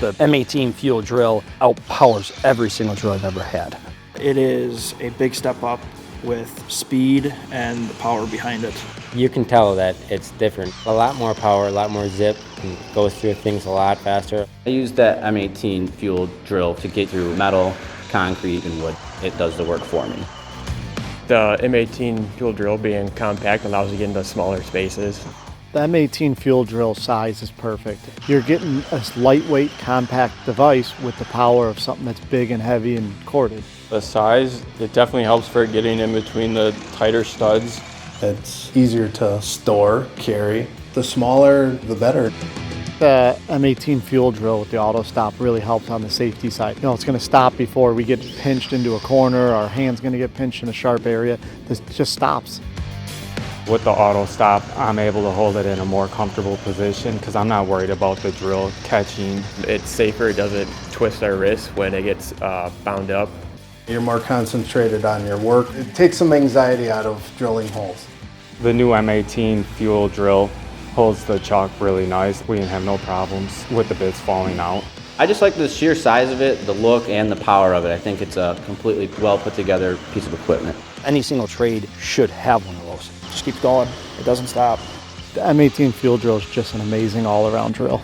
the M18 fuel drill outpowers every single drill I've ever had. It is a big step up with speed and the power behind it. You can tell that it's different. A lot more power, a lot more zip, and goes through things a lot faster. I use that M18 fuel drill to get through metal, concrete, and wood. It does the work for me. The M18 fuel drill being compact allows you to get into smaller spaces. The M18 fuel drill size is perfect. You're getting a lightweight, compact device with the power of something that's big and heavy and corded. The size, it definitely helps for getting in between the tighter studs. It's easier to store, carry. The smaller, the better. The M18 fuel drill with the AutoStop really helps on the safety side. You know, it's going to stop before we get pinched into a corner, our hand's going to get pinched in a sharp area. This just stops. With the AutoStop, I'm able to hold it in a more comfortable position because I'm not worried about the drill catching. It's safer, it doesn't twist our wrist when it gets bound up. You're more concentrated on your work. It takes some anxiety out of drilling holes. The new M18 fuel drill holds the chalk really nice. We didn't have no problems with the bits falling out. I just like the sheer size of it, the look, and the power of it. I think it's a completely well put together piece of equipment. Any single trade should have one of those. Just keeps going, it doesn't stop. The M18 fuel drill is just an amazing all-around drill.